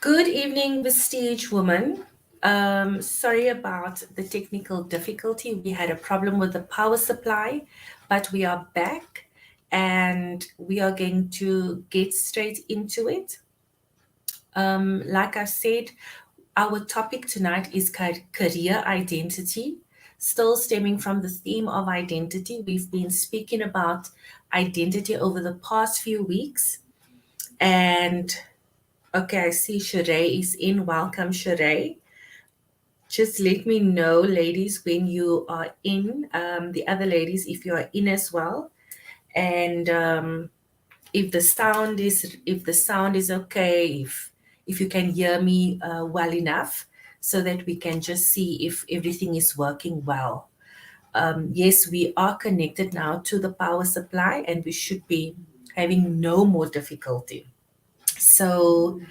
Good evening, Vestige woman. Sorry about the technical difficulty. We had a problem with the power supply, but we are back and we are going to get straight into it. Like I said, our topic tonight is career identity, still stemming from the theme of identity. We've been speaking about identity over the past few weeks. And okay, I see Sheree is in. Welcome, Sheree. Just let me know, ladies, when you are in. The other ladies, if you are in as well, and if the sound is okay, if you can hear me well enough, so that we can just see if everything is working well. Yes, we are connected now to the power supply, and we should be having no more difficulty. So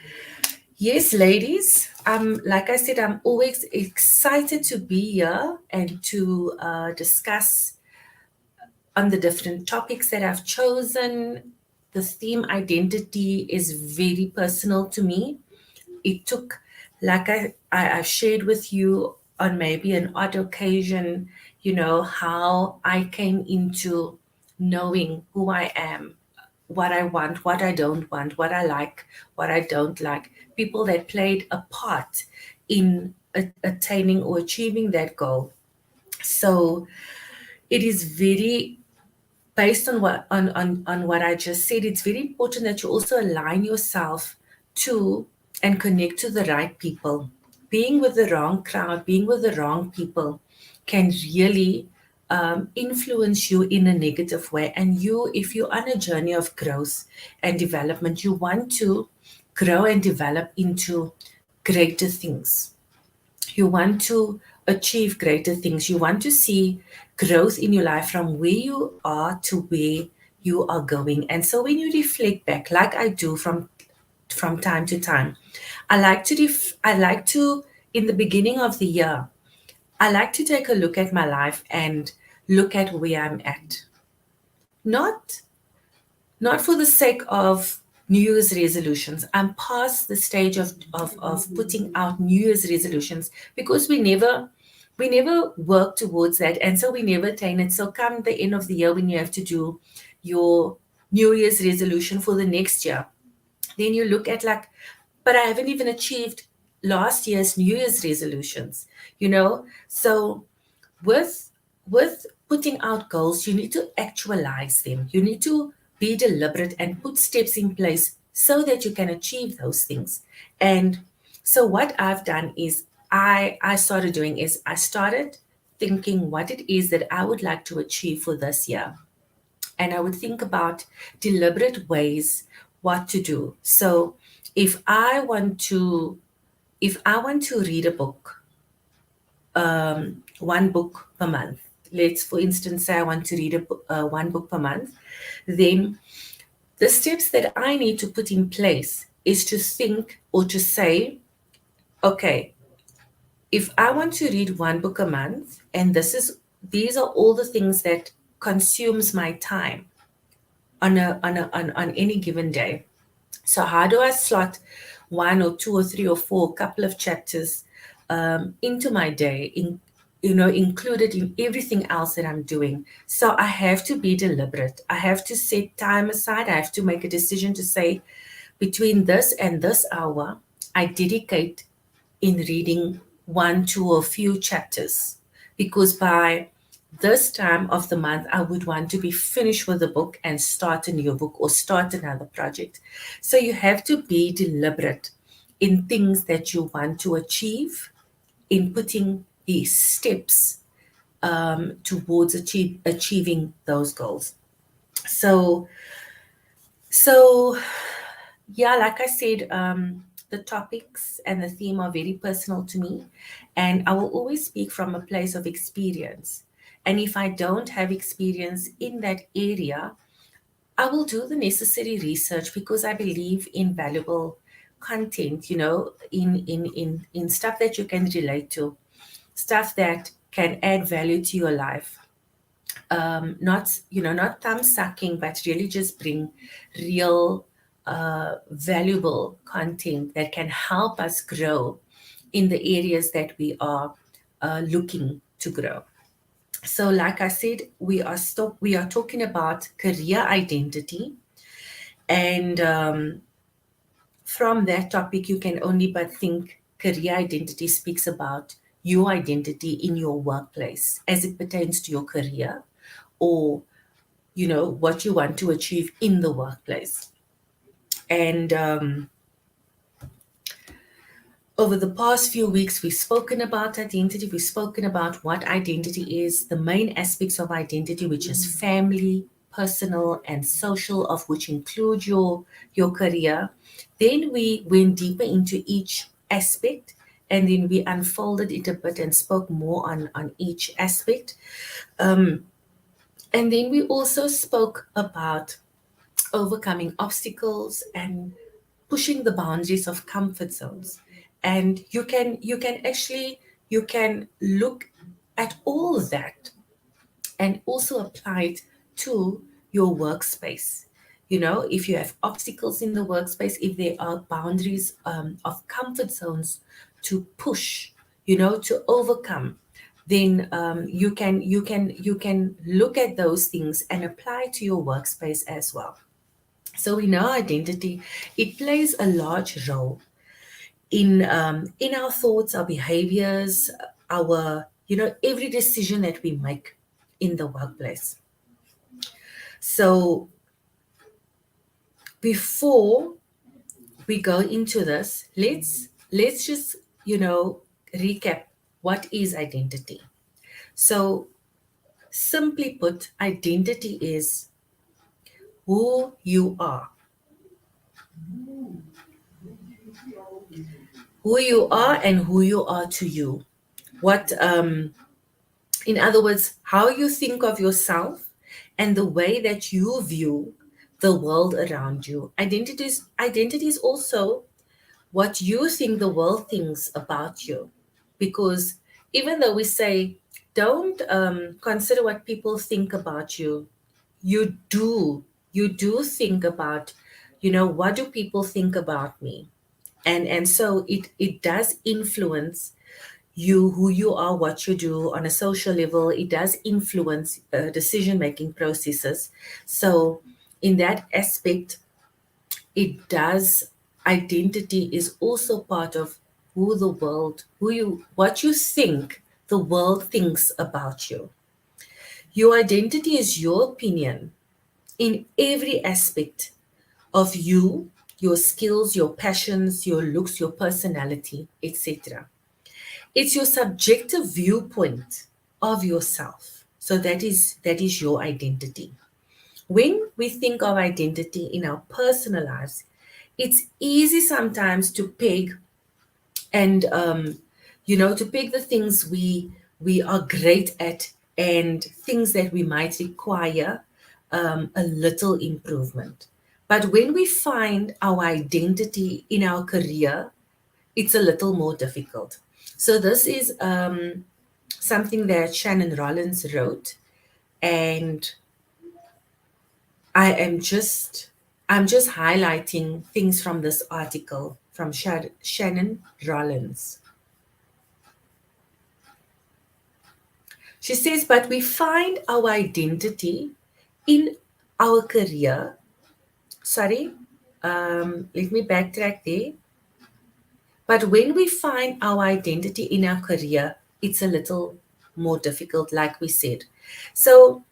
yes, ladies. Like I said, I'm always excited to be here and to discuss on the different topics that I've chosen. The theme identity is very personal to me. It took, like I've shared with you on maybe an odd occasion, how I came into knowing who I am, what I want, what I don't want, what I like, what I don't like, people that played a part in attaining or achieving that goal. So it is very based on what I just said. It's very important that you also align yourself to and connect to the right people. Being with the wrong crowd, being with the wrong people can really influence you in a negative way. And if you're on a journey of growth and development, you want to grow and develop into greater things. You want to achieve greater things. You want to see growth in your life from where you are to where you are going. And so when you reflect back, like I do from time to time, I like to in the beginning of the year, I like to take a look at my life and look at where I'm at. Not not for the sake of New Year's resolutions. I'm past the stage of putting out New Year's resolutions because we never work towards that, and so we never attain it. So come the end of the year when you have to do your New Year's resolution for the next year, then you look at like, but I haven't even achieved last year's New Year's resolutions, So with with putting out goals, you need to actualize them. You need to be deliberate and put steps in place so that you can achieve those things. And so what I've done is I started doing is I started thinking what it is that I would like to achieve for this year. And I would think about deliberate ways what to do. So if I want to if I want to read a book, one book per month. Let's, for instance, say I want to read one book per month. Then the steps that I need to put in place is to think or to say, okay, if I want to read one book a month, and these are all the things that consumes my time on any given day. So how do I slot one or two or three or four, couple of chapters into my day, included in everything else that I'm doing? So I have to be deliberate. I have to set time aside. I have to make a decision to say between this and this hour, I dedicate in reading one, two, or few chapters, because by this time of the month, I would want to be finished with the book and start a new book or start another project. So you have to be deliberate in things that you want to achieve, in putting these steps towards achieving those goals. So, so yeah, like I said, the topics and the theme are very personal to me, and I will always speak from a place of experience. And if I don't have experience in that area, I will do the necessary research because I believe in valuable content, in stuff that you can relate to, stuff that can add value to your life. Not thumb sucking, but really just bring real valuable content that can help us grow in the areas that we are looking to grow. So, like I said, we are talking about career identity, and from that topic, you can only but think career identity speaks about your identity in your workplace as it pertains to your career, or what you want to achieve in the workplace. And over the past few weeks, we've spoken about identity. We've spoken about what identity is, the main aspects of identity, which is family, personal, and social, of which include your career. Then we went deeper into each aspect, and then we unfolded it a bit and spoke more on each aspect. And then we also spoke about overcoming obstacles and pushing the boundaries of comfort zones. And you can look at all of that and also apply it to your workspace. If you have obstacles in the workspace, if there are boundaries of comfort zones to push, to overcome, then you can look at those things and apply to your workspace as well. So in our identity, it plays a large role in our thoughts, our behaviors, our every decision that we make in the workplace. So before we go into this, let's just recap what is identity. So simply put, identity is who you are. Who you are and who you are to you. What In other words, how you think of yourself and the way that you view the world around you. Identity is also what you think the world thinks about you. Because even though we say, don't consider what people think about you, you do. You do think about, what do people think about me? And so it does influence you, who you are, what you do on a social level. It does influence decision making processes. So in that aspect, it does. Identity is also part of who the world, what you think the world thinks about you. Your identity is your opinion in every aspect of you, your skills, your passions, your looks, your personality, etc. It's your subjective viewpoint of yourself. So that is your identity. When we think of identity in our personal lives, it's easy sometimes to peg and to peg the things we are great at and things that we might require a little improvement. But when we find our identity in our career, it's a little more difficult. So this is something that Shannon Rollins wrote, and I am just I'm just highlighting things from this article from Shannon Rollins. She says, but we find our identity in our career. Sorry, let me backtrack there. But when we find our identity in our career, it's a little more difficult, like we said. So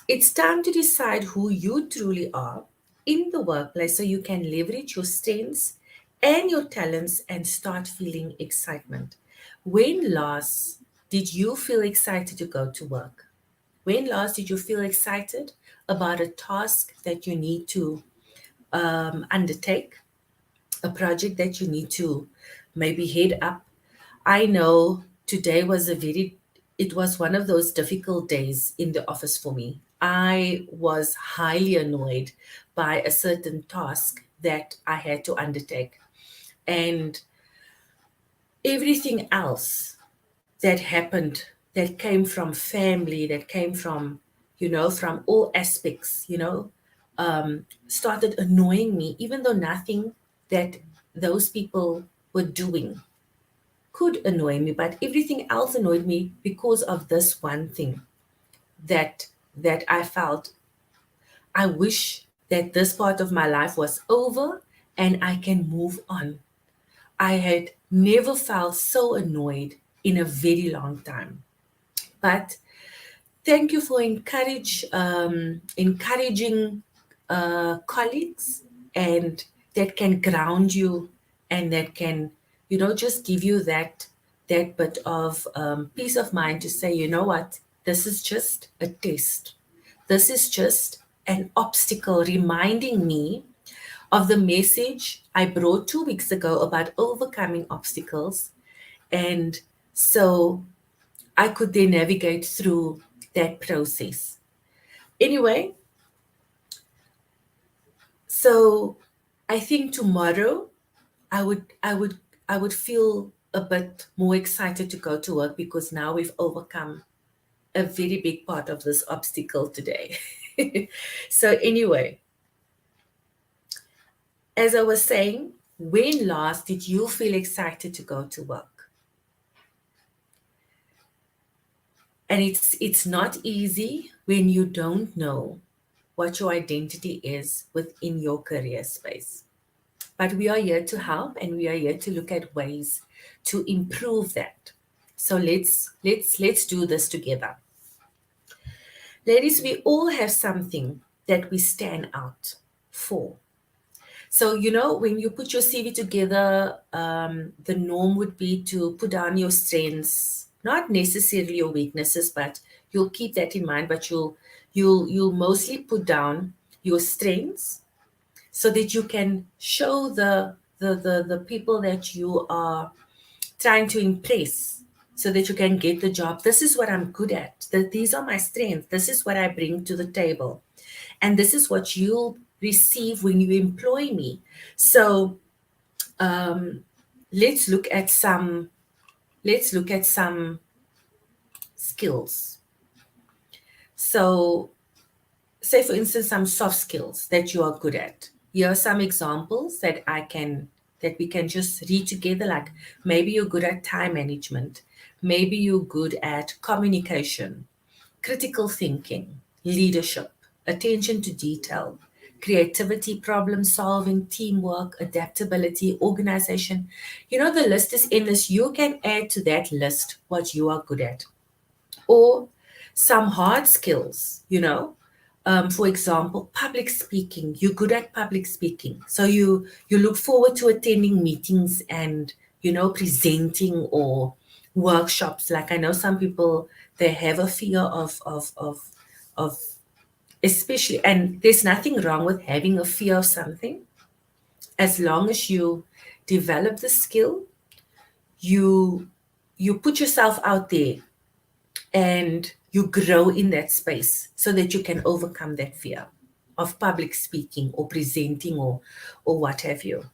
it's time to decide who you truly are in the workplace so you can leverage your strengths and your talents and start feeling excitement. When last did you feel excited to go to work? When last did you feel excited about a task that you need to undertake, a project that you need to maybe head up? I know today it was one of those difficult days in the office for me. I was highly annoyed by a certain task that I had to undertake. And everything else that happened, that came from family, that came from, from all aspects, started annoying me, even though nothing that those people were doing could annoy me, but everything else annoyed me because of this one thing that I felt I wish that this part of my life was over and I can move on. I had never felt so annoyed in a very long time. But thank you for encouraging colleagues and that can ground you and that can, just give you that bit of peace of mind to say, you know what, this is just a test. This is just an obstacle reminding me of the message I brought 2 weeks ago about overcoming obstacles. And so I could then navigate through that process. Anyway, so I think tomorrow I would feel a bit more excited to go to work because now we've overcome a very big part of this obstacle today. So anyway, as I was saying, when last did you feel excited to go to work? And it's not easy when you don't know what your identity is within your career space. But we are here to help and we are here to look at ways to improve that. So let's do this together. Ladies, we all have something that we stand out for. So, when you put your CV together, the norm would be to put down your strengths, not necessarily your weaknesses, but you'll keep that in mind, but you'll mostly put down your strengths so that you can show the people that you are trying to impress so that you can get the job. This is what I'm good at. These are my strengths. This is what I bring to the table. And this is what you'll receive when you employ me. So um, let's look at some skills. So say for instance some soft skills that you are good at. Here are some examples that we can just read together, like maybe you're good at time management, maybe you're good at communication, critical thinking, leadership, attention to detail, creativity, problem solving, teamwork, adaptability, organization. The list is endless. You can add to that list what you are good at. Or some hard skills, for example, public speaking. You're good at public speaking. So you look forward to attending meetings and, presenting or workshops. Like I know some people, they have a fear of especially, and there's nothing wrong with having a fear of something as long as you develop the skill, you put yourself out there and you grow in that space so that you can overcome that fear of public speaking or presenting or what have you.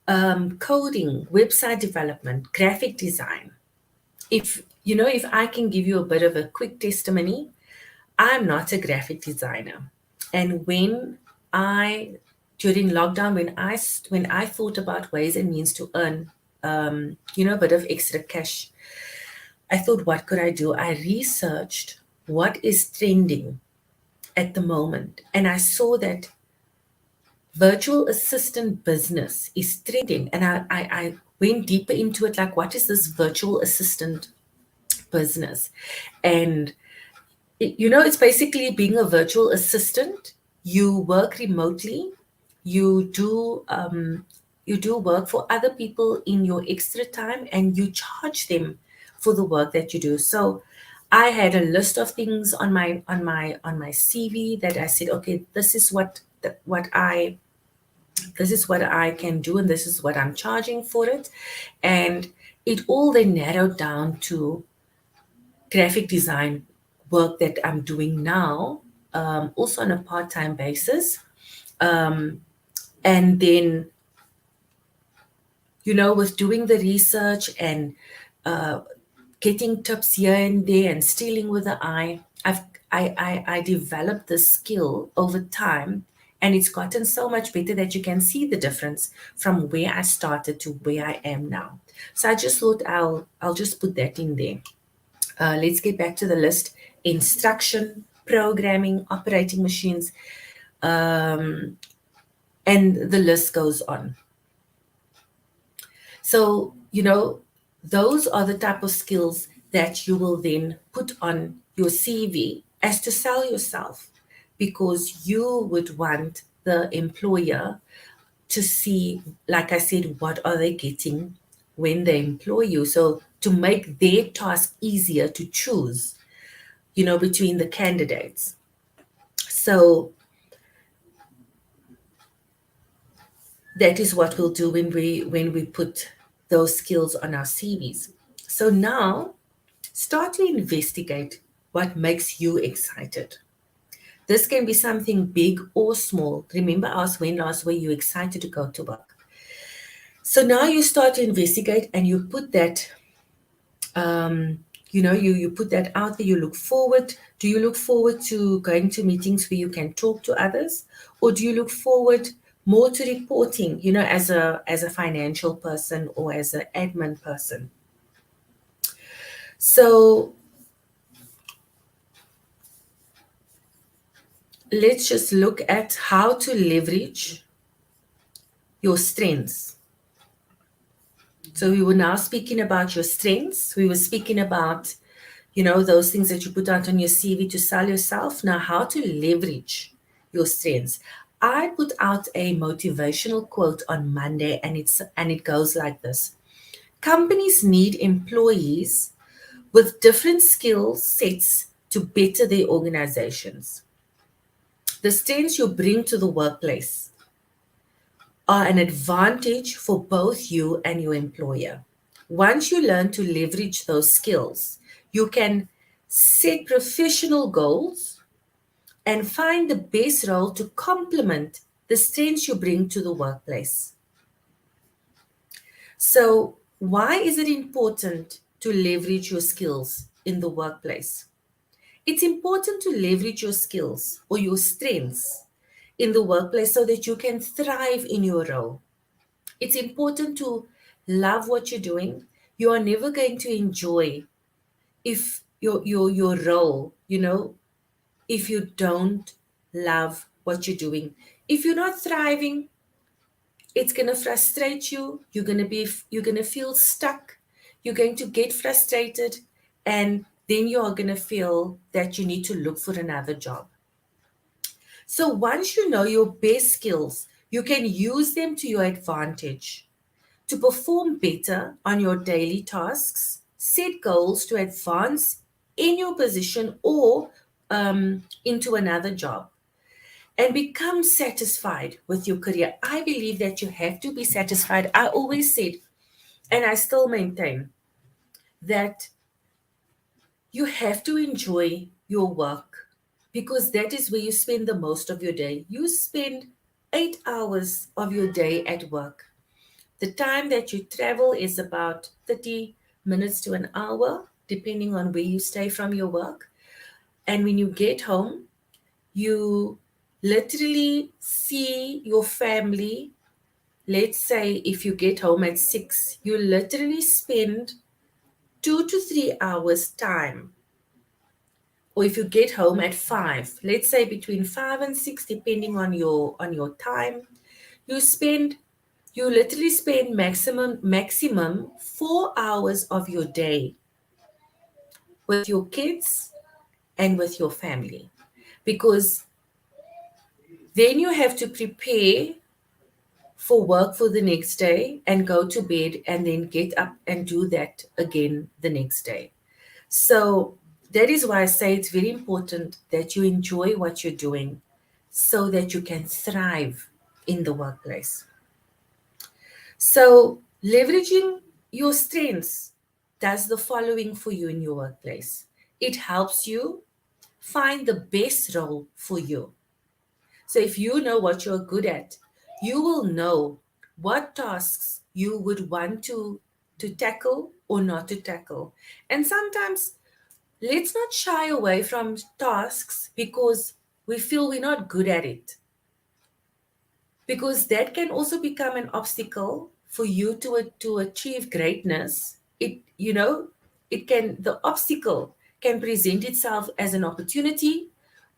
Coding, website development, graphic design. If I can give you a bit of a quick testimony, I'm not a graphic designer. And during lockdown, when I thought about ways and means to earn, a bit of extra cash, I thought, what could I do? I researched what is trending at the moment, and I saw that virtual assistant business is trending. And I went deeper into it, like, what is this virtual assistant business? And it's basically being a virtual assistant. You work remotely. You do work for other people in your extra time, and you charge them for the work that you do. So I had a list of things on my CV that I said, okay, this is what I can do, and this is what I'm charging for it. And it all then narrowed down to graphic design work that I'm doing now, also on a part-time basis. And then, with doing the research and getting tips here and there and stealing with the eye, I developed this skill over time, And it's gotten so much better that you can see the difference from where I started to where I am now. So I just thought I'll just put that in there. Let's get back to the list. Instruction, programming, operating machines, um, and the list goes on. So, those are the type of skills that you will then put on your CV as to sell yourself, because you would want the employer to see, like I said, what are they getting when they employ you. So to make their task easier to choose, between the candidates. So that is what we'll do when we put those skills on our CVs. So now start to investigate what makes you excited. This can be something big or small. Remember, I asked when last were you excited to go to work? So now you start to investigate and you put that, you put that out there. You look forward. Do you look forward to going to meetings where you can talk to others? Or do you look forward more to reporting, as a financial person or as an admin person? So let's just look at how to leverage your strengths. So we were now speaking about your strengths. We were speaking about, those things that you put out on your CV to sell yourself. Now, how to leverage your strengths. I put out a motivational quote on Monday, and it goes like this. Companies need employees with different skill sets to better their organizations. The strengths you bring to the workplace are an advantage for both you and your employer. Once you learn to leverage those skills, you can set professional goals and find the best role to complement the strengths you bring to the workplace. So, why is it important to leverage your skills in the workplace? It's important to leverage your skills or your strengths in the workplace so that you can thrive in your role. It's important to love what you're doing. You are never going to enjoy if your role, if you don't love what you're doing. If you're not thriving, it's going to frustrate you. You're going to feel stuck. You're going to get frustrated, and then you are going to feel that you need to look for another job. So once you know your best skills, you can use them to your advantage to perform better on your daily tasks, set goals to advance in your position or into another job, and become satisfied with your career. I believe that you have to be satisfied. I always said, and I still maintain, that you have to enjoy your work, because that is where you spend the most of your day. You spend 8 hours of your day at work. The time that you travel is about 30 minutes to an hour, depending on where you stay from your work. And when you get home, you literally see your family. Let's say if you get home at 6, you literally spend 2 to 3 hours time. Or if you get home at 5, let's say between 5 and 6, depending on your time, you spend you literally spend maximum 4 hours of your day with your kids and with your family, because then you have to prepare for work for the next day and go to bed and then get up and do that again the next day. So that is why I say it's very important that you enjoy what you're doing so that you can thrive in the workplace. So, leveraging your strengths does the following for you in your workplace. It helps you find the best role for you. So, if you know what you're good at, you will know what tasks you would want to tackle or not to tackle. And sometimes let's not shy away from tasks because we feel we're not good at it. because that can also become an obstacle for you to achieve greatness. The obstacle can present itself as an opportunity,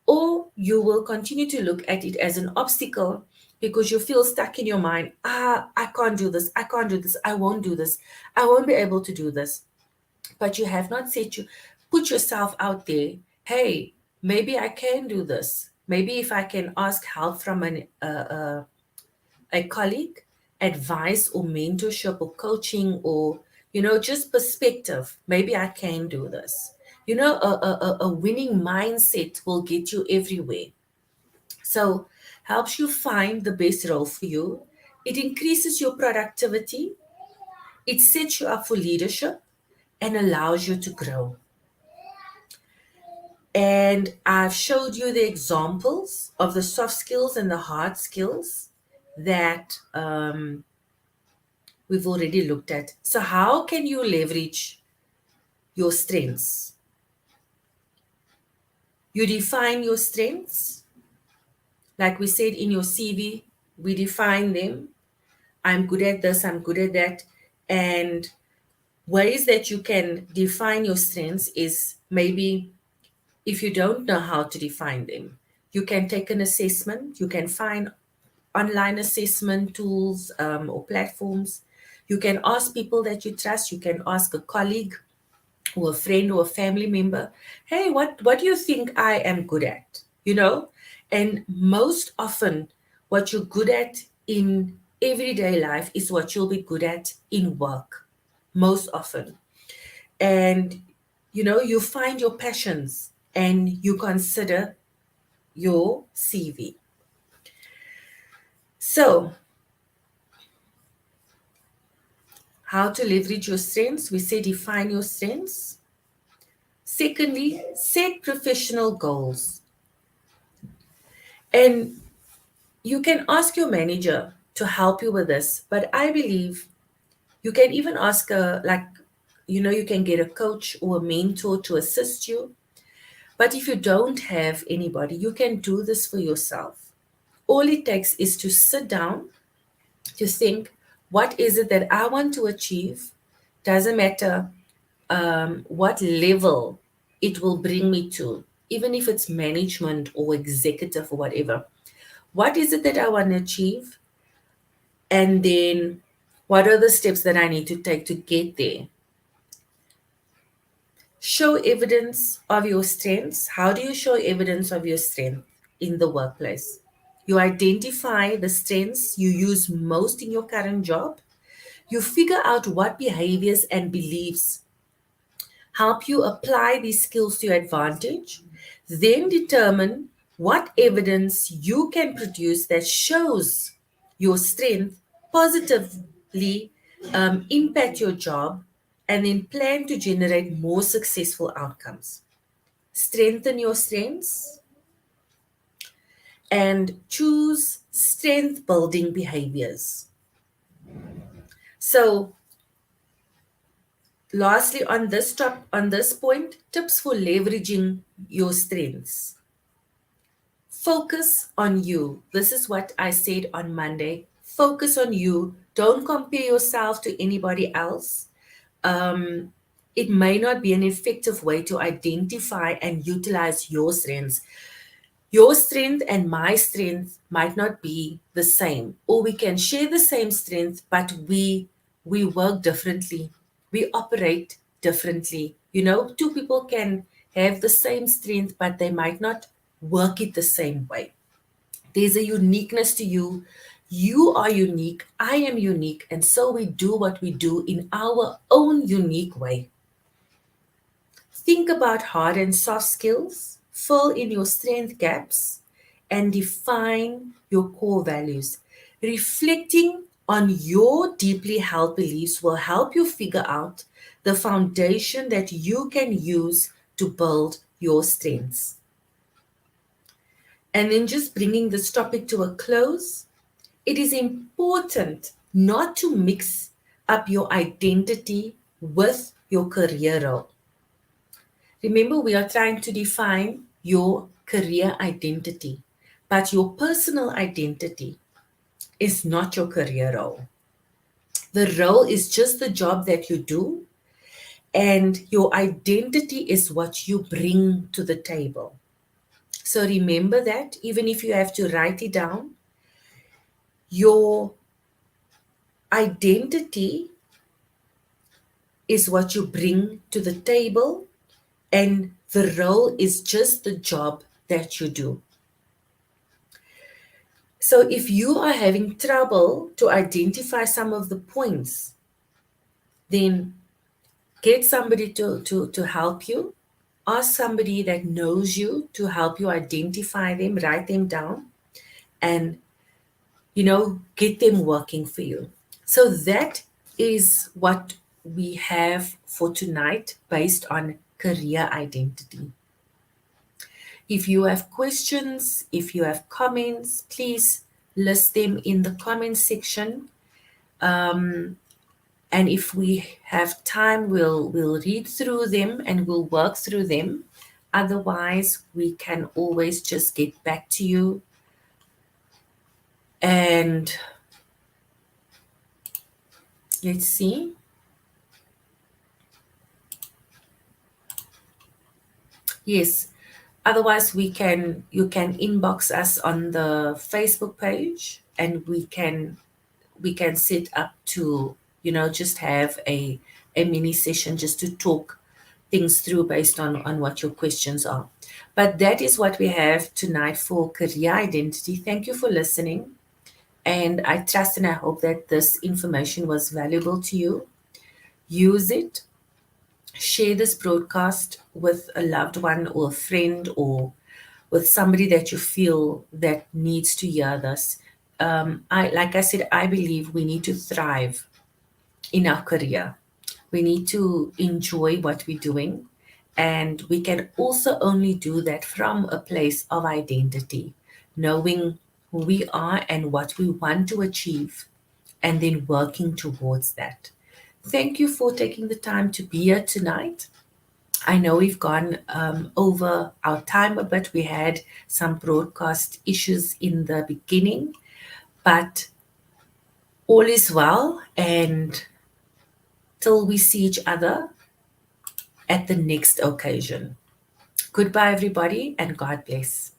or you will continue to look at it as an obstacle because you feel stuck in your mind. I can't do this, I can't do this, I won't do this, I won't be able to do this. But you have not put yourself out there. Hey, maybe I can do this. Maybe if I can ask help from a colleague, advice or mentorship or coaching, or just perspective, maybe I can do this. A winning mindset will get you everywhere. So helps you find the best role for you. It increases your productivity. It sets you up for leadership and allows you to grow. And I've showed you the examples of the soft skills and the hard skills that we've already looked at. So, how can you leverage your strengths? You define your strengths. Like we said in your CV, we define them. I'm good at this, I'm good at that. And ways that you can define your strengths is, maybe if you don't know how to define them, you can take an assessment. You can find online assessment tools or platforms. You can ask people that you trust. You can ask a colleague or a friend or a family member, hey, what do you think I am good at? And most often, what you're good at in everyday life is what you'll be good at in work, most often. And you find your passions and you consider your CV. So, how to leverage your strengths? We say define your strengths. Secondly, set professional goals. And you can ask your manager to help you with this, but I believe you can even ask you can get a coach or a mentor to assist you. But if you don't have anybody, you can do this for yourself. All it takes is to sit down, to think, what is it that I want to achieve? Doesn't matter what level it will bring me to, even if it's management or executive or whatever. What is it that I want to achieve? And then what are the steps that I need to take to get there? Show evidence of your strengths. How do you show evidence of your strength in the workplace? You identify the strengths you use most in your current job. You figure out what behaviors and beliefs help you apply these skills to your advantage. Then determine what evidence you can produce that shows your strength positively impact your job, and then plan to generate more successful outcomes. Strengthen your strengths and choose strength building behaviors. So, lastly, on this point, tips for leveraging your strengths. Focus on you. This is what I said on Monday. Focus on you. Don't compare yourself to anybody else. It may not be an effective way to identify and utilize your strengths. Your strength and my strength might not be the same, or we can share the same strength, but we work differently. We operate differently. Two people can have the same strength, but they might not work it the same way. There's a uniqueness to you. You are unique. I am unique. And so we do what we do in our own unique way. Think about hard and soft skills, fill in your strength gaps, and define your core values. Reflecting on your deeply held beliefs will help you figure out the foundation that you can use to build your strengths. And then, just bringing this topic to a close, it is important not to mix up your identity with your career role. Remember, we are trying to define your career identity, but your personal identity. is not your career role. The role is just the job that you do, and your identity is what you bring to the table. So remember that, even if you have to write it down, your identity is what you bring to the table, and the role is just the job that you do. So if you are having trouble to identify some of the points, then get somebody to help you. Ask somebody that knows you to help you identify them, write them down, and get them working for you. So that is what we have for tonight based on career identity. If you have questions, if you have comments, please list them in the comment section. And if we have time, we'll read through them and we'll work through them. Otherwise, we can always just get back to you. And let's see. Yes. Otherwise, you can inbox us on the Facebook page, and we can set up to just have a mini session just to talk things through based on what your questions are. But that is what we have tonight for career identity. Thank you for listening, and I trust and I hope that this information was valuable to you. Use it. Share this broadcast with a loved one or a friend, or with somebody that you feel that needs to hear this. Like I said, I believe we need to thrive in our career. We need to enjoy what we're doing, and we can also only do that from a place of identity, knowing who we are and what we want to achieve, and then working towards that. Thank you for taking the time to be here tonight. I know we've gone over our time a bit. We had some broadcast issues in the beginning, but all is well. And till we see each other at the next occasion. Goodbye, everybody, and God bless.